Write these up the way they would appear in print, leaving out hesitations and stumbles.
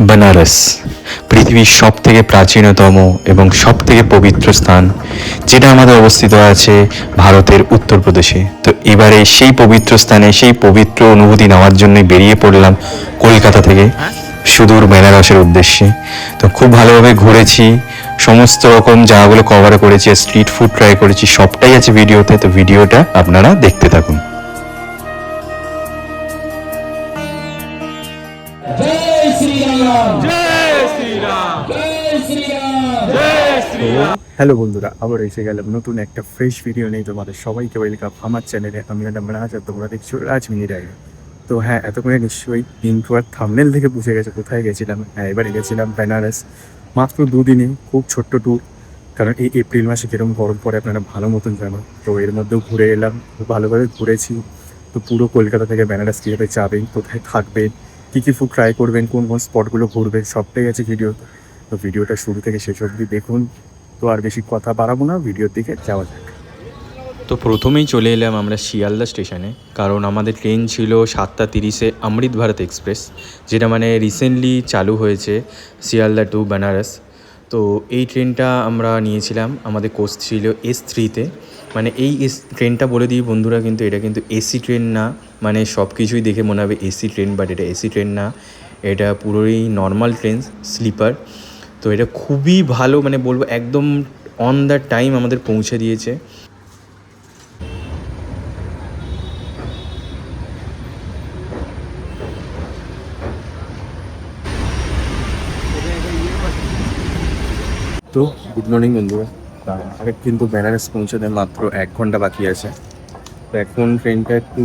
বেনারস পৃথিবীর সবথেকে প্রাচীনতম এবং সবথেকে পবিত্র স্থান, যেটা আমাদের অবস্থিত আছে ভারতের উত্তরপ্রদেশে। তো এবারে সেই পবিত্র স্থানে সেই পবিত্র অনুভূতি নেওয়ার জন্যই বেরিয়ে পড়লাম কলকাতা থেকে সুদূর বেনারসের উদ্দেশ্যে। তো খুব ভালোভাবে ঘুরেছি, সমস্ত রকম জায়গাগুলো কভার করেছি, স্ট্রিট ফুড ট্রাই করেছি, সবটাই আছে ভিডিওতে। তো ভিডিওটা আপনারা দেখতে থাকুন। जय श्री राम जय श्री राम जय श्री राम जय श्री राम। হ্যালো বন্ধুরা, আবার এসে গেলাম নতুন একটা ফ্রেশ ভিডিও নিয়ে। তোমাদের সবাইকে ওয়েলকাম আমার চ্যানেলে। আমি ম্যাডাম রাজ, আর তোমরা দেখছো রাজমিনি ডায়েরি। তো হ্যাঁ, এতক্ষণে নিশ্চয়ই ইন্ট্রো আর থাম্বনেল থেকে বুঝে গেছে কোথায় গেছিলাম। হ্যাঁ, এবারে গেছিলাম বেনারস, মাত্র দুদিনে, খুব ছোট্ট ট্যুর। কারণ এই এপ্রিল মাসে যেরকম গরম পড়ে আপনারা ভালো মতন জানো। তো এর মধ্যেও ঘুরে এলাম, খুব ভালোভাবে ঘুরেছি। তো পুরো কলকাতা থেকে বেনারস কীভাবে যাবেন, কোথায় থাকবেন, কী কী ফুড ট্রাই করবেন, কোন কোন স্পটগুলো ঘুরবেন, সবটাই আছে ভিডিওতে। তো ভিডিওটা শুরু থেকে শেষ অবধি দেখুন। তো আর বেশি কথা বাড়াবো না, ভিডিওর দিকে যাওয়া যাক। তো প্রথমেই চলে এলাম আমরা শিয়ালদা স্টেশনে, কারণ আমাদের ট্রেন ছিল 7:30-এ অমৃত ভারত এক্সপ্রেস, যেটা মানে রিসেন্টলি চালু হয়েছে শিয়ালদা টু বেনারস। তো এই ট্রেনটা আমরা নিয়েছিলাম, আমাদের কোচ ছিল S3-তে। মানে এই ট্রেনটা বলে দিই বন্ধুরা, কিন্তু এটা কিন্তু এসি ট্রেন না। মানে সব কিছুই দেখে মনে হবে এসি ট্রেন, বাট এটা এসি ট্রেন না, এটা পুরোই নর্মাল ট্রেন, স্লিপার। তো এটা খুবই ভালো, মানে বলবো একদম অন দ্য টাইম আমাদের পৌঁছে দিয়েছে। তো গুড মর্নিং বন্ধুরা। আগে কিন্তু বেনারস পৌঁছাতে মাত্র 1 ঘন্টা বাকি আছে। তো এখন ট্রেনটা একটু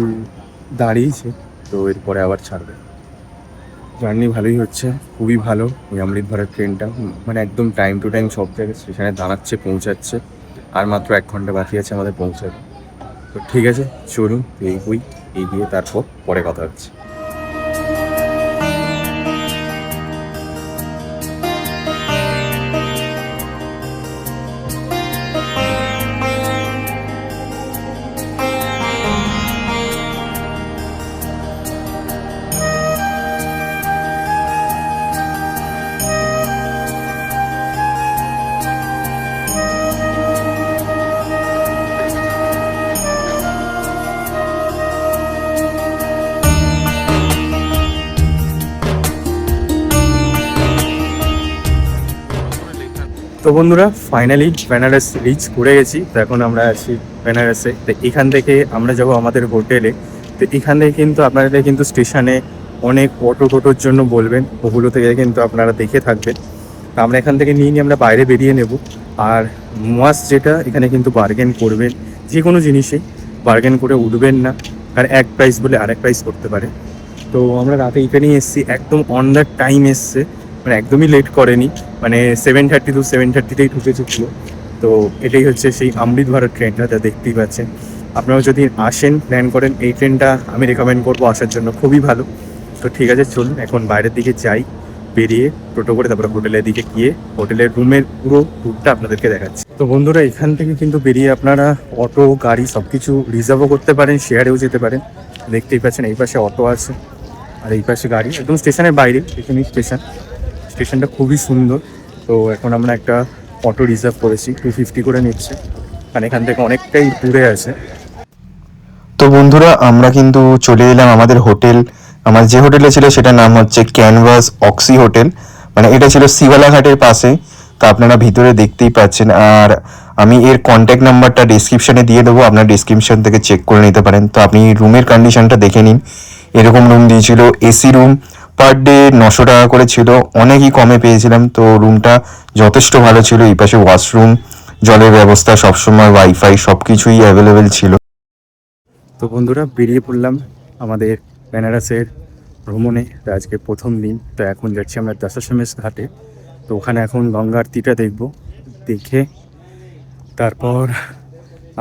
দাঁড়িয়েছে, তো এরপরে আবার ছাড়বে। জার্নি ভালোই হচ্ছে, খুবই ভালো। এই অমৃত ভারত ট্রেনটা মানে একদম টাইম টু টাইম সব জায়গায় স্টেশনে দাঁড়াচ্ছে, পৌঁছাচ্ছে। আর মাত্র 1 ঘন্টা বাকি আছে আমাদের পৌঁছাতে। তো ঠিক আছে, চলুন এই দিয়ে তারপর পরে কথা হচ্ছে। তো বন্ধুরা, ফাইনালি বেনারস রিচ করে গেছি। তো এখন আমরা আছি বেনারসে। তো এখান থেকে আমরা যাবো আমাদের হোটেলে। তো এখান থেকে কিন্তু আপনাদের কিন্তু স্টেশনে অনেক টোটোর জন্য বলবেন, ওগুলো থেকে কিন্তু আপনারা দেখে থাকবেন। তো আমরা এখান থেকে নিয়ে আমরা বাইরে বেরিয়ে নেব। আর মাস্ট যেটা, এখানে কিন্তু বার্গেন করবেন, যে কোনো জিনিসে বার্গেন করে উঠবেন না। আর এক প্রাইস বলে আরেক প্রাইস করতে পারে। তো আমরা রাতে এখানেই এসেছি, একদম অন দ্য টাইম এসছে, মানে একদমই লেট করেনি। মানে 7:30 to 7:30তেই ঢুকেছিল। তো এটাই হচ্ছে সেই অমৃত ভারত ট্রেনটা, যা দেখতেই পাচ্ছেন। আপনারাও যদি আসেন, প্ল্যান করেন, এই ট্রেনটা আমি রেকমেন্ড করবো আসার জন্য, খুবই ভালো। তো ঠিক আছে, চলুন এখন বাইরের দিকে যাই, বেরিয়ে টোটো করে তারপরে হোটেলের দিকে গিয়ে হোটেলের রুমের পুরো ট্যুরটা আপনাদেরকে দেখাচ্ছি। তো বন্ধুরা, এখান থেকে কিন্তু বেরিয়ে আপনারা অটো, গাড়ি সব কিছু রিজার্ভও করতে পারেন, শেয়ারেও যেতে পারেন। দেখতেই পাচ্ছেন এই পাশে অটো আছে, আর এই পাশে গাড়ি, একদম স্টেশনের বাইরে। এখানেই স্টেশনটা খুবই সুন্দর। তো এখন আমরা একটা অটো রিজার্ভ করেছি, 250 করে নিচ্ছে, কারণ এখান থেকে অনেকটাই দূরে আছে। তো বন্ধুরা, আমরা কিন্তু চলে এলাম আমাদের হোটেল। আমার যে হোটেলে ছিল সেটার নাম হচ্ছে ক্যানভাস অক্সি হোটেল। মানে এটা ছিল শিবালা ঘাটের পাশে। তো আপনারা ভিতরে দেখতেই পাচ্ছেন। আর আমি এর কন্ট্যাক্ট নাম্বারটা ডিসক্রিপশানে দিয়ে দেবো, আপনার ডিসক্রিপশান থেকে চেক করে নিতে পারেন। তো আপনি রুমের কন্ডিশনটা দেখে নিন। এরকম রুম দিয়েছিল, এসি রুম, পার ডে 900 টাকা করে ছিল, অনেকই কমে পেয়েছিলাম। তো রুমটা যথেষ্ট ভালো ছিল। এই পাশে ওয়াশরুম, জলের ব্যবস্থা, সবসময় ওয়াইফাই, সব কিছুই অ্যাভেলেবেল ছিল। তো বন্ধুরা, বেরিয়ে পড়লাম আমাদের বেনারসের ভ্রমণে। তো আজকে প্রথম দিন। তো এখন যাচ্ছি আমরা দশাশ্বমেধ ঘাটে। তো ওখানে এখন গঙ্গা আরতিটা দেখব, দেখে তারপর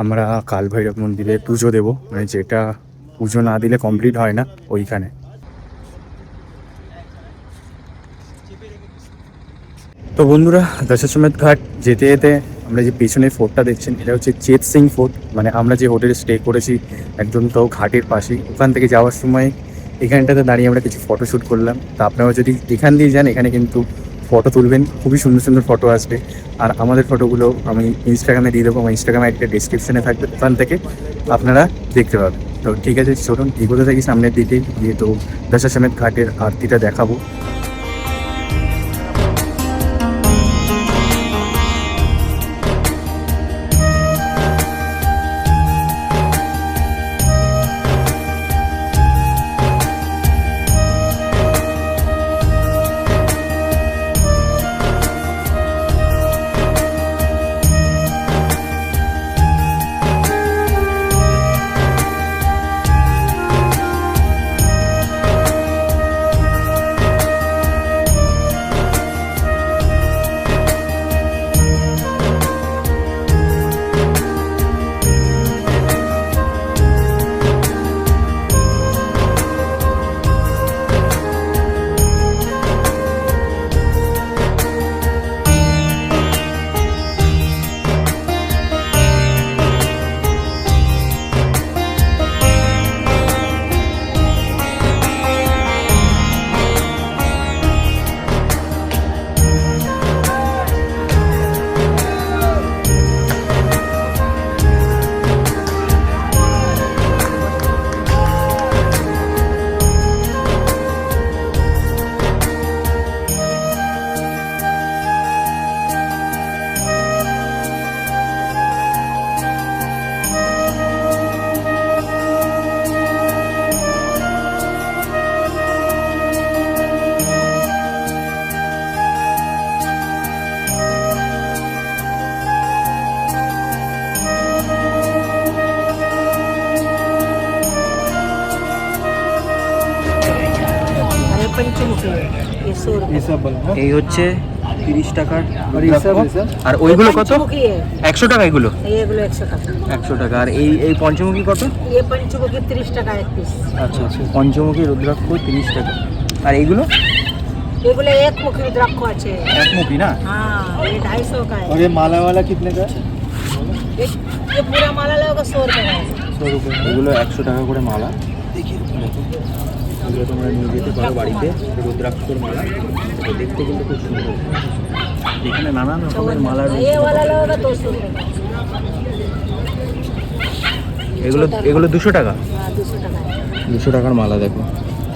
আমরা কাল ভৈরব মন্দিরে পুজো দেবো, মানে যেটা পুজো না দিলে কমপ্লিট হয় না ওইখানে। তো বন্ধুরা, দশাশ্বমেধ ঘাট যেতে যেতে আমরা যে পেছনের ফোর্টটা দেখছেন, এটা হচ্ছে চেত সিং ফোর্ট। মানে আমরা যে হোটেলে স্টে করেছি একদম তো ঘাটের পাশেই। ওখান থেকে যাওয়ার সময় এখানটাতে দাঁড়িয়ে আমরা কিছু ফটোশ্যুট করলাম। তা আপনারা যদি এখান দিয়ে যান, এখানে কিন্তু ফটো তুলবেন, খুবই সুন্দর সুন্দর ফটো আসবে। আর আমাদের ফটোগুলো আমি ইনস্টাগ্রামে দিয়ে দেবো, আমার ইনস্টাগ্রামে একটা ডিসক্রিপশনে থাকবে, ওখান থেকে আপনারা দেখতে পাবেন। তো ঠিক আছে, চলুন এগোতে থাকি সামনের দিকে গিয়ে, তো দশাশ্বমেধ ঘাটের আরতিটা দেখাবো। पंचमुखी है ये 100 रुपये এই হচ্ছে 30 টাকার, আর ওইগুলো কত? पंचमुखी है 100 টাকা এগুলো? এগুলো 100 টাকা। 100 টাকা। আর এই পঞ্চমুখী কত? ये पंचमुखी 30 টাকা এক পিস। আচ্ছা আচ্ছা, পঞ্চমুখী রুদ্রাক্ষ 30 টাকা। আর এইগুলো? এগুলো এক মুখী রুদ্রাক্ষ আছে। একমুখী না? हाँ ये 250 का है। और ये माला वाला कितने का? ये पूरा माला लगेगा 100 रुपये का है। 100 रुपये। এগুলো 100 টাকা করে মালা। দেখো, এগুলো তোমরা নিয়ে যেতে পারো বাড়িতে, রুদ্রাক্ষর মালা। তো দেখতে কিন্তু খুব সুন্দর। এখানে নানান রকমের মালা রয়েছে। ये वाला लगेगा 200 रुपये का। এগুলো 200 টাকা? हाँ 200 টাকা है। 200 টাকার মালা। দেখো,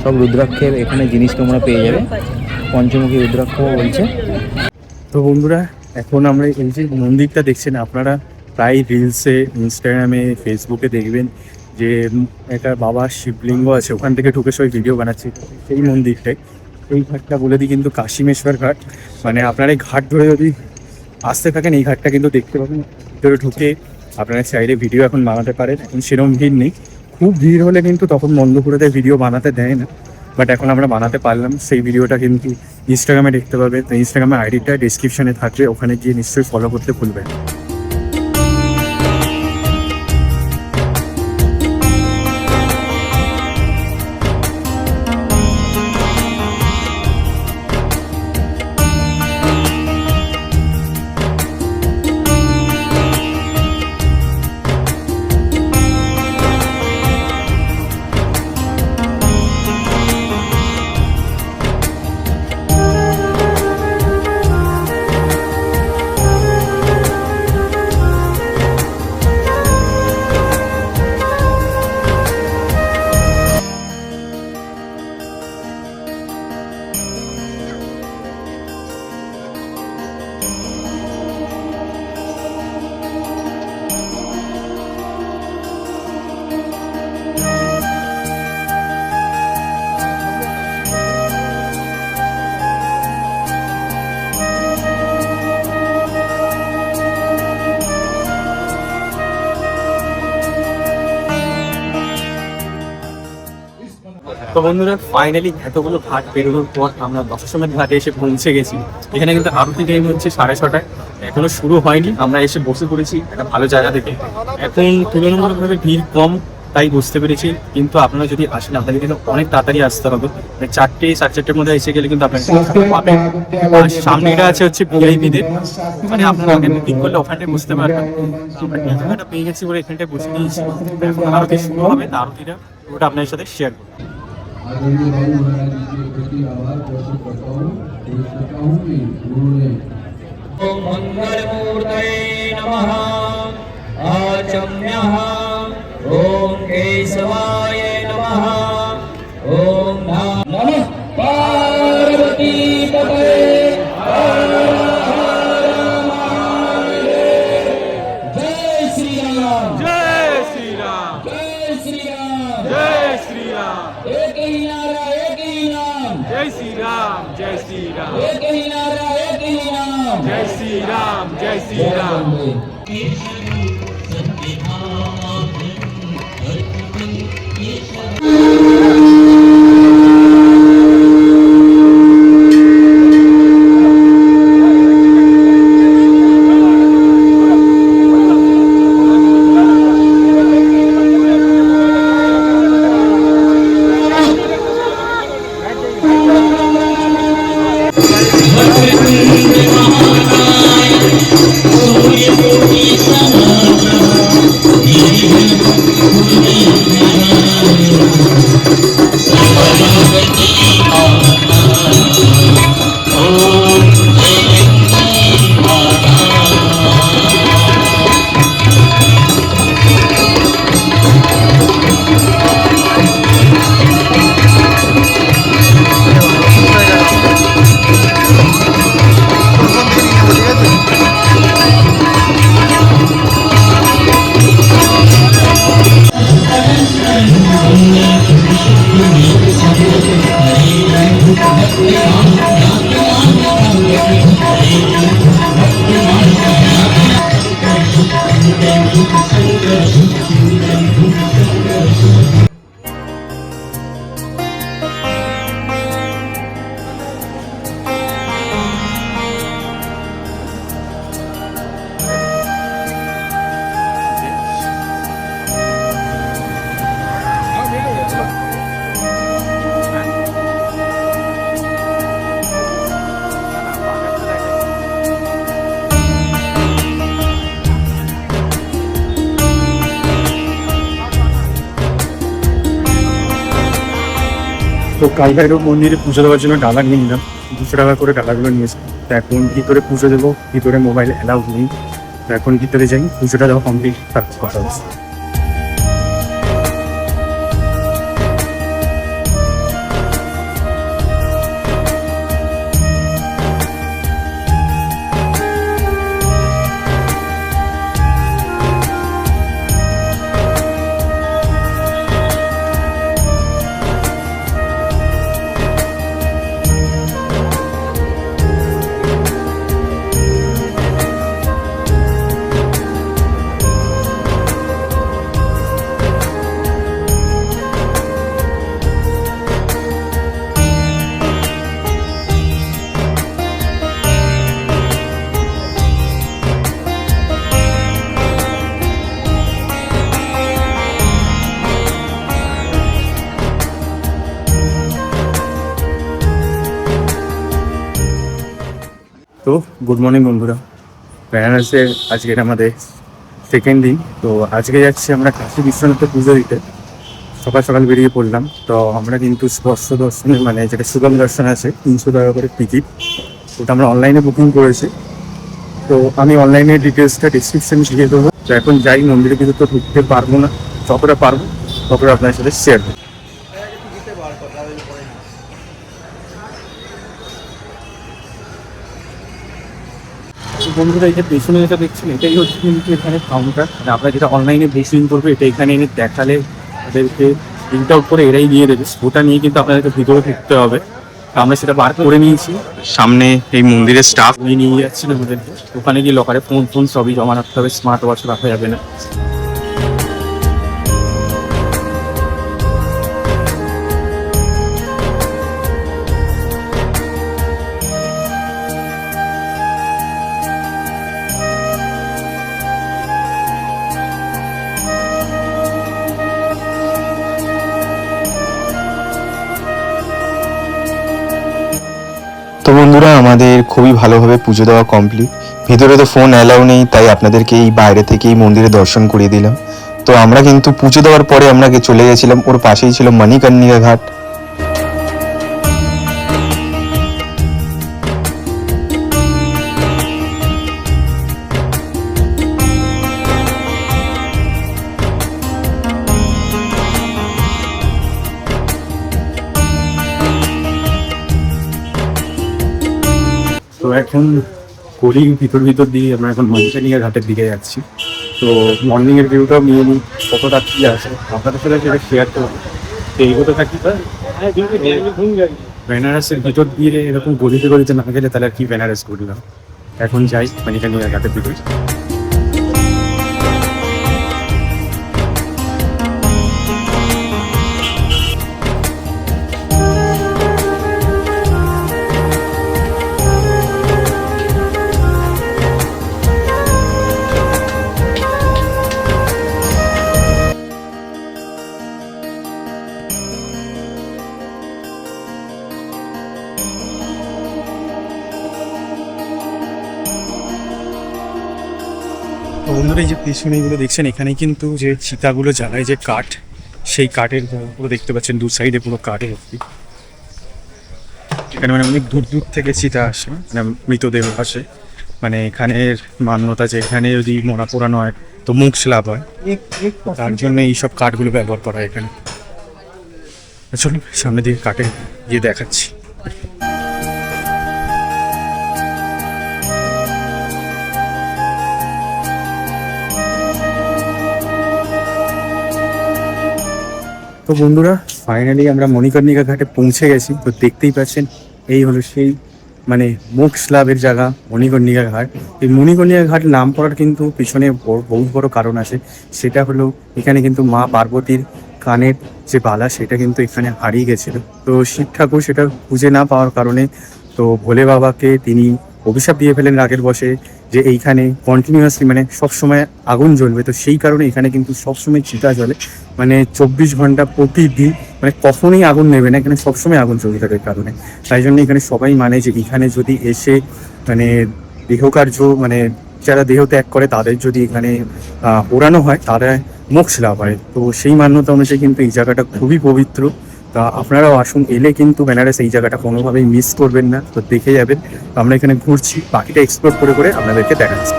সব রুদ্রাক্ষের এখানে জিনিস তোমরা পেয়ে যাবে। পঞ্চমুখী রুদ্রাক্ষ বলছে। তো বন্ধুরা, এখন আমরা এই যে মন্দিরটা দেখছেন, আপনারা প্রায় রিলসে, ইনস্টাগ্রামে, ফেসবুকে দেখবেন যে একটা বাবা শিবলিঙ্গ আছে, ওখান থেকে ঢুকে সবাই ভিডিও বানাচ্ছে। সেই মন্দিরটাই, এই ঘাটটা বলে দিই কিন্তু কাশিমেশ্বর ঘাট। মানে আপনারা এই ঘাট ধরে যদি আসতে থাকেন, এই ঘাটটা কিন্তু দেখতে পাবেন। ভিতরে ঢুকে আপনারা চাইলে ভিডিও এখন বানাতে পারেন। এখন সেরকম ভিড় নেই, খুব ভিড় হলে কিন্তু তখন বন্ধ করে দেয়, ভিডিও বানাতে দেয় না। বাট এখন আমরা বানাতে পারলাম, সেই ভিডিওটা কিন্তু ইনস্টাগ্রামে দেখতে পাবেন। তো ইনস্টাগ্রামের আইডিটা ডিসক্রিপশনে থাকবে, ওখানে গিয়ে নিশ্চয়ই ফলো করতে ভুলবেন। তো বন্ধুরা, ফাইনালি এতগুলো ঘাট পেরোনোর পর আমরা দশাশ্বমেধ ঘাটে এসে পৌঁছে গেছি। এখানে কিন্তু আরতি টাইম হচ্ছে 6:30, এখনো শুরু হয়নি। আমরা এসে বসে পড়েছি একটা ভালো জায়গা থেকে। এখন তুলনামূলকভাবে ভিড় কম, তাই বুঝতে পেরেছি। কিন্তু আপনারা যদি আসেন, আপনাদের কিন্তু অনেক তাড়াতাড়ি আসতে হবে। 4টে 4:30-র মধ্যে এসে গেলে কিন্তু আপনারা পাবেন। আর সামনেটা আছে হচ্ছে ভিআইপিদের, মানে আপনারা আগে বুকিং করলে ওখানটায় বুঝতে পারবেন। আমরা এই জায়গাটা পেয়ে গেছি বলে এখানটায় বসে নিয়েছি। এখন আরতি শুরু হবে, আরতিটা ওটা আপনাদের সাথে শেয়ার করবো। आदरणीय बाबू महाराज जी के प्रति आभार प्रकट करता हूँ और कहता हूँ कि उन्होंने ओम मंगलमूर्तये नमः आचम्यः ओम केशवाय नमः ओम नमः पार्वती पतये हर हर महादेव। जय श्री राम जय श्री राम जय श्री राम जय श्री राम एक ही नारा एक ही नाम जय श्री राम जय श्री राम एक ही नारा एक ही नाम जय श्री राम जय श्री राम। তো কালভৈরব মন্দিরে পুজো দেওয়ার জন্য ডালা নিয়ে নিলাম, 200 টাকা করে ডালাগুলো নিয়েছি। তো এখন ভিতরে পুজো দেবো, ভিতরে মোবাইল অ্যালাউ নেই। তো এখন ভিতরে যাই, পুজোটা দেওয়া কমপ্লিট, তারপর কথা হচ্ছে। তো গুড মর্নিং বন্ধুরা, বেনারসে আজকের আমাদের সেকেন্ড দিন। তো আজকে যাচ্ছি আমরা কাশী বিশ্বনাথে পুজো দিতে। সকাল সকাল বেরিয়ে পড়লাম। তো আমরা কিন্তু স্পর্শ দর্শনে, মানে যেটা সুগম দর্শন আছে, 300 টাকা করে টিকিট, ওটা আমরা অনলাইনে বুকিং করেছি। তো আমি অনলাইনে ডিটেলসটা ডিসক্রিপশন দিয়ে দেবো। তো এখন যাই, মন্দিরে কিন্তু তো ঢুকতে পারবো না, যতটা পারবো ততটা আপনার সাথে শেয়ার করবো। বন্ধুরা, এই যে পেছনে যেটা দেখছেন, এটাই হচ্ছে কিন্তু এখানে কাউন্টার। মানে আপনারা যেটা অনলাইনে বুকিং করবে, এটা এখানে এনে দেখালে ওদেরকে প্রিন্ট আউট করে এরাই নিয়ে দেবে। ওটা নিয়ে কিন্তু আপনাদেরকে ভিতরে ঢুকতে হবে। আমরা সেটা বার করে নিয়েছি। সামনে এই মন্দিরের স্টাফ নিয়ে যাচ্ছিল আমাদেরকে। ওখানে গিয়ে লকারে ফোন সবই জমা রাখতে হবে, স্মার্ট ওয়াচ রাখা যাবে না। তো বন্ধুরা, আমাদের খুবই ভালোভাবে পুজো দেওয়া কমপ্লিট। ভিতরে তো ফোন অ্যালাউ নেই, তাই আপনাদেরকে এই বাইরে থেকেই মন্দিরে দর্শন করিয়ে দিলাম। তো আমরা কিন্তু পুজো দেওয়ার পরে আমরা চলে গেছিলাম, ওর পাশেই ছিল মণিকর্ণিকা ঘাট। এখন গলির ভিতর দিয়ে আমরা এখন মঞ্চানিয়া ঘাটের দিকে যাচ্ছি। তো মর্নিংয়ের ভিউটাও নিয়ে নিই, কতটা কী আছে আপনাদের সাথে সেটা শেয়ার করবো। তো এইগুলো থাকি বেনারসের ভিতর দিয়ে এরকম গলিতে না গেলে তাহলে আর কি বেনারস ঘুরলাম। এখন যাই মঞ্চানিয়া ঘাটের দিকে। তো বন্ধুরা, এই যে পেছনে এগুলো দেখছেন, এখানে কিন্তু যে চিতাগুলো জ্বালায় যে কাঠ, সেই কাঠের পুরো দেখতে পাচ্ছেন দু সাইডে পুরো কাঠে ভর্তি। এখানে মানে অনেক দূর থেকে চিতা আসে, মানে মৃতদেহ আসে। মানে এখানের মান্যতা যে এখানে যদি মরা পোড়ানো হয় তো মোক্ষ লাভ হয়, তার জন্য এইসব কাঠগুলো ব্যবহার করা হয় এখানে। চলুন সামনে দিকে কাঠে গিয়ে দেখাচ্ছি। তো বন্ধুরা, ফাইনালি আমরা মণিকর্ণিকা ঘাটে পৌঁছে গেছি। তো দেখতেই পাচ্ছেন এই হলো সেই মানে মোক্ষ লাভের জায়গা মণিকর্ণিকা ঘাট। এই মণিকর্ণিকা ঘাট নাম পড়ার কিন্তু পিছনে বহু বড় কারণ আছে। সেটা হলো এখানে কিন্তু মা পার্বতীর কানের যে বালা সেটা কিন্তু এখানে হারিয়ে গেছিল। তো শিব ঠাকুর সেটা খুঁজে না পাওয়ার কারণে তো ভোলে বাবাকে তিনি অভিশাপ দিয়ে ফেলেন রাগের বশে যে এইখানে কন্টিনিউয়াসলি মানে সবসময় আগুন জ্বলবে। তো সেই কারণে এখানে কিন্তু সবসময় চিতা জ্বলে, মানে 24 ঘন্টা প্রতিদিন, মানে কখনোই আগুন নেবে না, এখানে সবসময় আগুন চলতে থাকে কারণে। তাই জন্য এখানে সবাই মানে যে এখানে যদি এসে মানে দেহকার্য মানে যারা দেহ ত্যাগ করে তাদের যদি এখানে পোড়ানো হয় তারা মোক্ষ লাভ হয়। তো সেই মান্যতা অনুযায়ী কিন্তু এই জায়গাটা খুবই পবিত্র। তা আপনারাও আসুন, এলে কিন্তু বেনারস এই জায়গাটা কোনোভাবেই মিস করবেন না। তো দেখে যাবেন। আমরা এখানে ঘুরছি, বাকিটা এক্সপ্লোর করে আপনাদেরকে দেখাচ্ছি।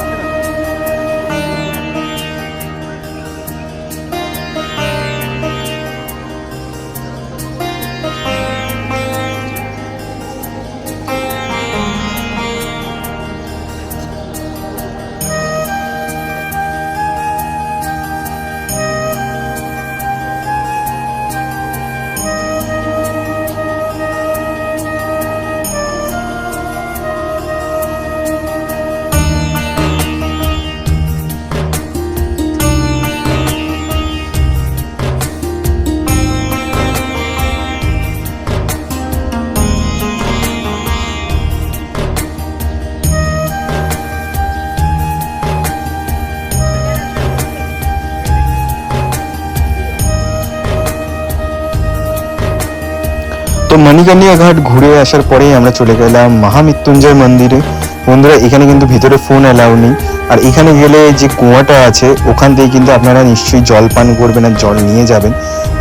তো মণিকর্ণিকা ঘাট ঘুরে আসার পরেই আমরা চলে গেলাম মহামৃত্যুঞ্জয় মন্দিরে। বন্ধুরা, এখানে কিন্তু ভিতরে ফোন অ্যালাউ নেই। আর এখানে গেলে যে কুয়াটা আছে ওখান থেকে কিন্তু আপনারা নিশ্চয়ই জল পান করবেন আর জল নিয়ে যাবেন।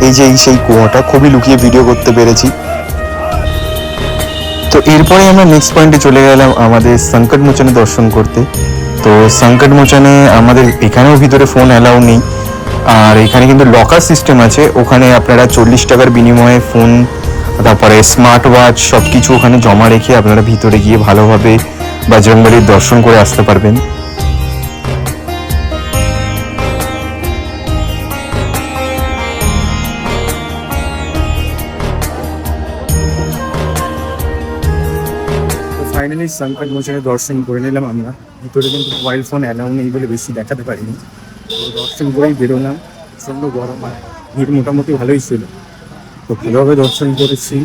এই যে সেই কুয়াটা, খুবই লুকিয়ে ভিডিও করতে পেরেছি। তো এরপরে আমরা নেক্সট পয়েন্টে চলে গেলাম আমাদের সংকট মোচনে দর্শন করতে। তো সংকট মোচনে আমাদের এখানেও ভিতরে ফোন অ্যালাউ নেই। আর এখানে কিন্তু লকার সিস্টেম আছে, ওখানে আপনারা 40 টাকার বিনিময়ে ফোন, তারপরে স্মার্ট ওয়াচ সব কিছু ওখানে জমা রেখে আপনারা ভিতরে গিয়ে ভালোভাবে বজরংবলীর দর্শন করে আসতে পারবেন। ফাইনালি সংকট মোচনে দর্শন করে নিলাম আমরা। ভিতরে কিন্তু মোবাইল ফোন অ্যালাউ নেই বলে বেশি দেখাতে পারিনি। তো দর্শন করেই বেরোলাম। প্রচণ্ড গরম, আর ভিড় মোটামুটি ভালোই ছিল। তো ভালোভাবে দর্শন করেছি।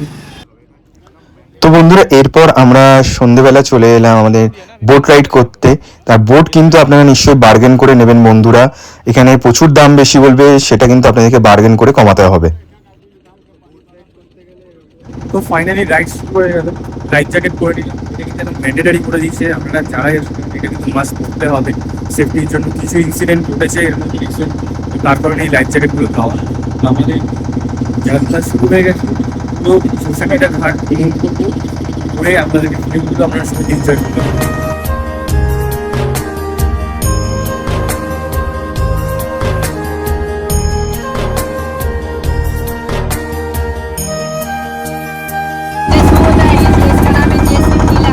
তো বন্ধুরা, এরপর আমরা সন্ধেবেলা চলে এলাম আমাদের বোট রাইড করতে। তার বোট কিন্তু আপনারা নিশ্চয়ই বার্গেন করে নেবেন বন্ধুরা। এখানে প্রচুর দাম বেশি বলবে, সেটা কিন্তু আপনাদেরকে বার্গেন করে কমাতে হবে। তো ফাইনালি রাইড শুরু হয়ে গেল। লাইফ জ্যাকেট করে নিলাম, এটা কিন্তু একদম ম্যান্ডেটারি করে দিচ্ছে। আপনারা যারা এটা কিন্তু মাস্ট করতে হবে সেফটির জন্য। কিছু ইনসিডেন্ট ঘটেছে এরকম কিছু, তার কারণে এই লাইফ জ্যাকেটগুলো দেওয়া। আমাদের যাত্রা শুরু হয়ে গেছে। তো সোশ্যাল মিডিয়া ঘাট ঘুরে আপনাদেরকে ভিডিওগুলো আপনার সাথে এনজয় করতে হবে। इसका नाम है जयसिंह किला।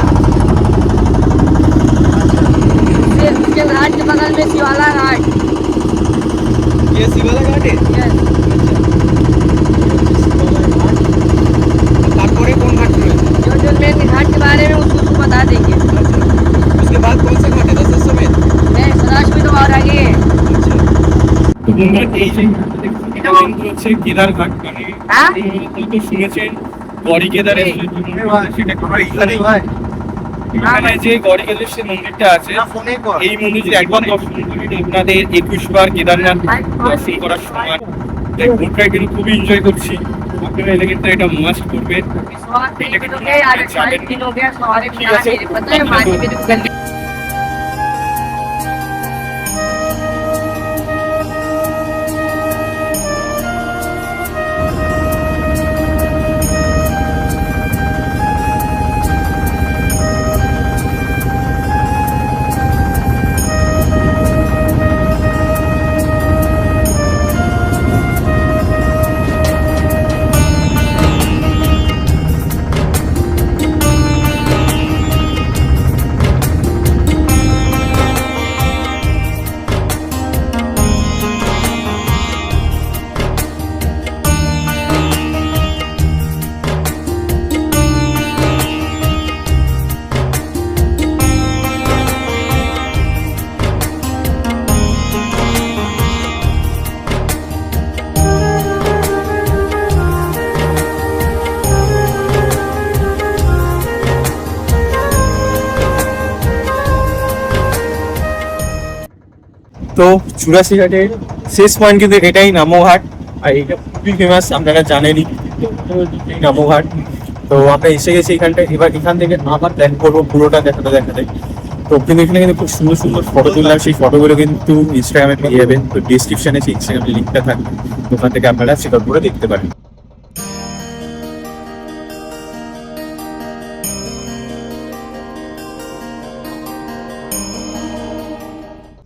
घाट के बारे में उसको बता देंगे। उसके बाद कौन सा घाट है दोस्तों समेत? नहीं सदाशिव तो और आगे है। তো তোমরা এই যে এটা কিন্তু হচ্ছে কেদারঘাট, মানে হ্যাঁ? তো শুনেছেন গড়ি কেদারের সেটা এখানে যে গড়ি কেদারের মন্দিরটা আছে, এই মন্দির যদি একবার দর্শন করেন আপনাদের 21 বার কেদারনাথ দর্শন করার সময়। তাই ঘুরটা কিন্তু খুবই এনজয় করছি, আপনারা এলে কিন্তু এটা মাস্ট করবেন। ঠিক আছে। তো 84 ঘাটের শেষ পয়েন্ট কিন্তু এটাই নামোঘাট, আর এটা খুবই ফেমাস, আপনারা জানেনই এই নামোঘাট। তো আমরা এসে গেছি এখানটায়, এবার এখান থেকে আবার প্ল্যান করবো পুরোটা দেখাতে। তো কিন্তু এখানে কিন্তু খুব সুন্দর সুন্দর ফটো তুললাম, সেই ফটোগুলো কিন্তু ইনস্টাগ্রামে পেয়ে যাবেন। তো ডিসক্রিপশনে সেই ইনস্টাগ্রামের লিঙ্কটা থাকবে, ওখান থেকে আপনারা চেক আউট করে দেখতে পারেন।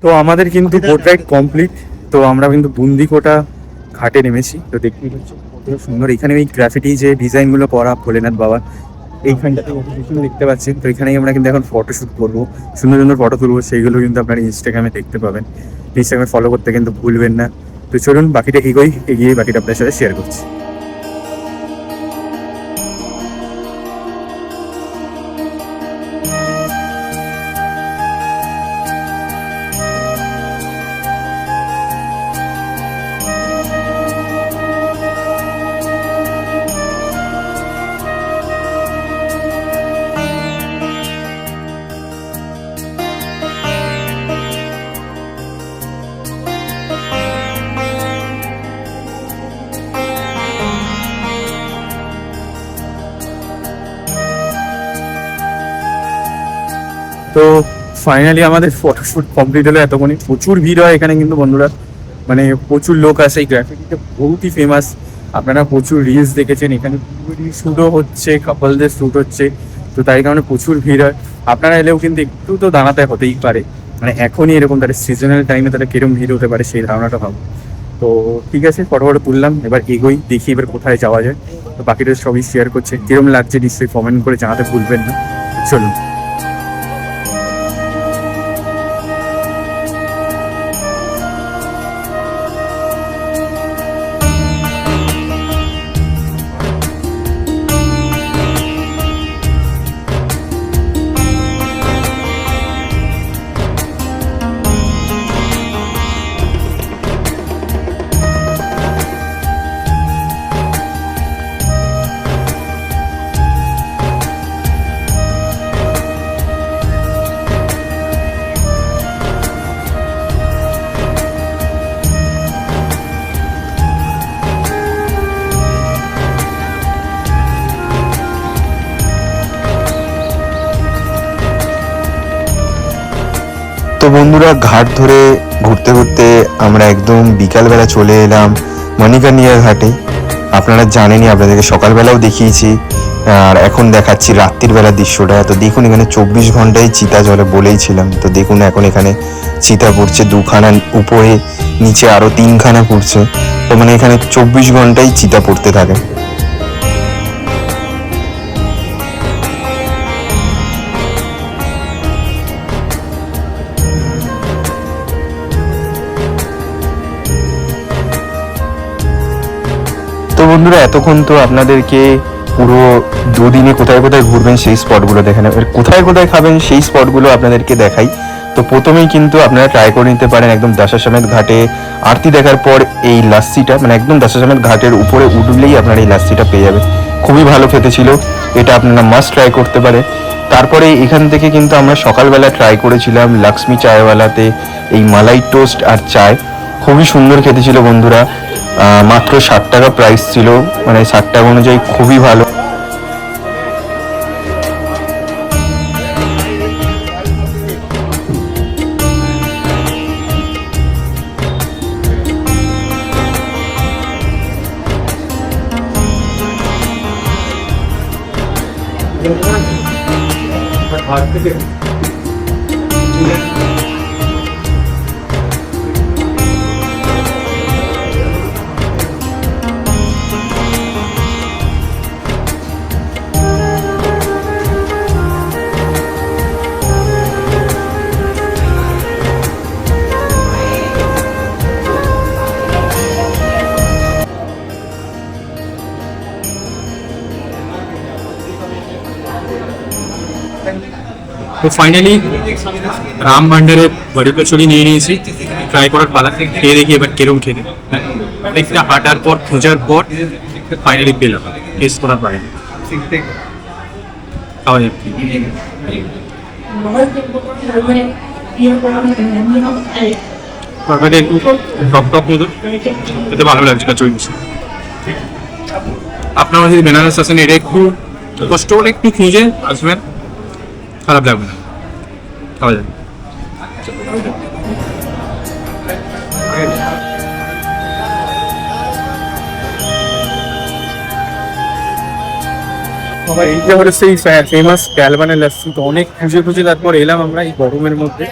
তো আমাদের কিন্তু বোট রাইড কমপ্লিট। তো আমরা কিন্তু বুন্দিকোটা ঘাটে নেমেছি। তো দেখতেই পাচ্ছি কত সুন্দর, এখানে এই গ্রাফিটি যে ডিজাইনগুলো করা ভোলেনাথ বাবার, এইখানটাতে দেখতে পাচ্ছেন। তো এখানেই আমরা কিন্তু এখন ফটোশ্যুট করবো, সুন্দর সুন্দর ফটো তুলবো, সেইগুলো কিন্তু আপনারা ইনস্টাগ্রামে দেখতে পাবেন। ইনস্টাগ্রামে ফলো করতে কিন্তু ভুলবেন না। তো চলুন বাকিটা এগিয়ে বাকিটা আপনার সাথে শেয়ার করছি। তো ফাইনালি আমাদের ফটোশ্যুট কমপ্লিট হলো। এতক্ষণে প্রচুর ভিড় হয় এখানে কিন্তু বন্ধুরা, মানে প্রচুর লোক আসে। এই গ্রাফিটিটা বহুতই ফেমাস, আপনারা প্রচুর রিলস দেখেছেন। এখানে শ্যুটও হচ্ছে, কাপলদের শ্যুট হচ্ছে, তো তাই কারণে প্রচুর ভিড় হয়। আপনারা এলেও কিন্তু একটু তো দাঁড়াতে হতেই পারে, মানে এখনই এরকম তাদের সিজনাল টাইমে তারা কিরম ভিড় হতে পারে সেই ধারণাটা ভাবো। তো ঠিক আছে, ফটো তুললাম, এবার এগোই, দেখি এবার কোথায় যাওয়া যায়। তো বাকিটা সবই শেয়ার করছে, কিরম লাগছে নিশ্চয়ই কমেন্ট করে জানাতে ভুলবেন না। চলুন। তো বন্ধুরা, ঘাট ধরে ঘুরতে ঘুরতে আমরা একদম বিকালবেলা চলে এলাম মণিকর্ণিকা ঘাটে। আপনারা জানেনই, আপনাদেরকে সকালবেলাও দেখিয়েছি, আর এখন দেখাচ্ছি রাত্রির বেলার দৃশ্যটা। তো দেখুন এখানে 24 ঘন্টায় চিতা জলে বলেইছিলাম। তো দেখুন এখন এখানে চিতা পড়ছে, 2খানা উপরে, নিচে আরো 3খানা পড়ছে। তো মানে এখানে 24 ঘন্টায় চিতা পড়তে থাকে। তো বন্ধুরা, এতক্ষণ তো আপনাদেরকে পুরো দুদিনে কোথায় কোথায় ঘুরবেন সেই স্পটগুলো দেখেন, এবার কোথায় কোথায় খাবেন সেই স্পটগুলো আপনাদেরকে দেখাই। তো প্রথমেই কিন্তু আপনারা ট্রাই করে নিতে পারেন একদম দশাশ্বমেধ ঘাটে আরতি দেখার পর এই লাস্সিটা, মানে একদম দশাশ্বমেধ ঘাটের উপরে উঠলেই আপনারা এই লাস্সিটা পেয়ে যাবেন। খুবই ভালো খেতে ছিল, এটা আপনারা মাস্ট ট্রাই করতে পারে। তারপরে এখান থেকে কিন্তু আমরা সকালবেলা ট্রাই করেছিলাম লক্ষ্মী চায়ওয়ালাতে এই মালাই টোস্ট আর চায়, খুবই সুন্দর খেতে ছিল বন্ধুরা। মাত্র 60 টাকা প্রাইস ছিল, মানে 60 টাকা অনুযায়ী খুবই ভালো। তো ফাইনালি রাম ভান্ডারের বড়ি কচুরি নিয়ে নিয়েছি, ট্রাই করার পালা, খেয়ে দেখি এবার কেরম খেতে। অনেকটা হাঁটার পর খোঁজার পর ফাইনালি পেলাম, টেস্ট করার পারে খাওয়া যাবে। তরকারি একটু টক টক মতো খেতে ভালো লাগছে কচুরি। আপনারা যদি বেনারস আসেন এটা একটু কষ্ট করে একটু খুঁজে আসবেন, খারাপ লাগবে না, খাওয়া যাবে। এইটা হলো সেই ফেমাস ক্যালবানের লাস্সি। তো অনেক খুঁজে খুঁজে তারপর এলাম আমরা এই গরমের মধ্যে।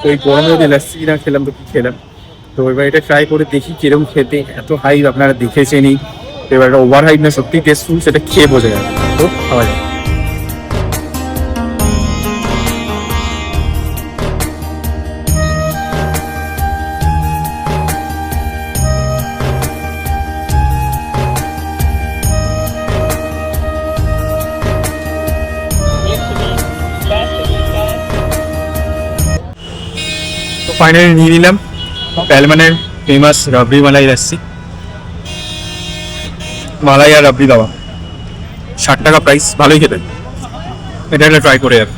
তো এই গরমে যদি লাস্সি না খেলাম তো কি খেলাম। তো এবার এটা ট্রাই করে দেখি কিরম খেতে। এত হাইপ আপনারা দেখেছেনই, এবার এটা ওভার হাইপ না সত্যি টেস্টফুল সেটা খেয়ে বোঝা যাবে। তো খাওয়া যাবে। ফাইনালি নিয়ে নিলাম ক্যালবানের ফেমাস রাবড়ি মালাই লাস্সি, মালাই আর রাবড়ি দেওয়া, 60 টাকা প্রাইস, ভালোই খেতে। এটা একটা ট্রাই করে যাবে।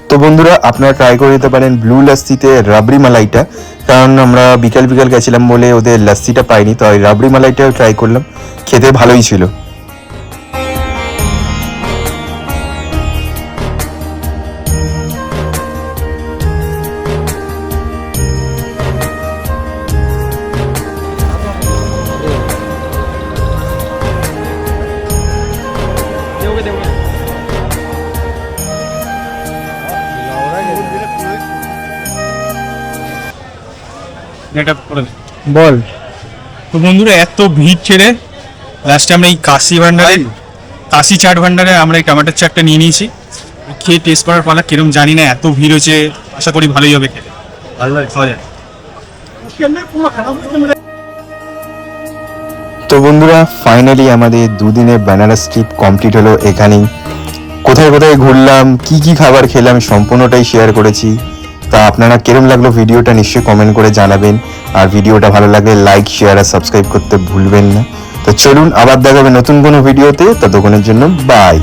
তো বন্ধুরা আপনারা ট্রাই করে দিতে পারেন ব্লু লাস্সিতে রাবড়ি মালাইটা, কারণ আমরা বিকাল বিকাল গেছিলাম বলে ওদের লাস্সিটা পাইনি, তো ওই রাবড়ি মালাইটাও ট্রাই করলাম, খেতে ভালোই ছিল। এটা করে বল। তো বন্ধুরা এত ভিড় ছেড়ে লাস্টে আমরা এই কাশি চাট ভান্ডারে আমরা এই টমেটোর চাটটা নিয়ে নিয়েছি। খেয়ে টেস্ট করার পালা, কিরম জানি না, এত ভিড় হয়েছে, আশা করি ভালোই হবে খেতে, ভালো লাগে খাওয়া যায়। তো বন্ধুরা ফাইনালি আমাদের দুদিনের বেনারস ট্রিপ কমপ্লিট হলো এখানেই। কোথায় কোথায় ঘুরলাম, কি কি খাবার খেলাম সম্পূর্ণটাই শেয়ার করেছি। তা আপনারা কিরম লাগলো ভিডিওটা নিশ্চয়ই কমেন্ট করে জানাবেন, আর ভিডিওটা ভালো লাগলে লাইক শেয়ার আর সাবস্ক্রাইব করতে ভুলবেন না। তো চলুন আবার দেখাবে নতুন কোনো ভিডিওতে, ততক্ষণের জন্য বাই।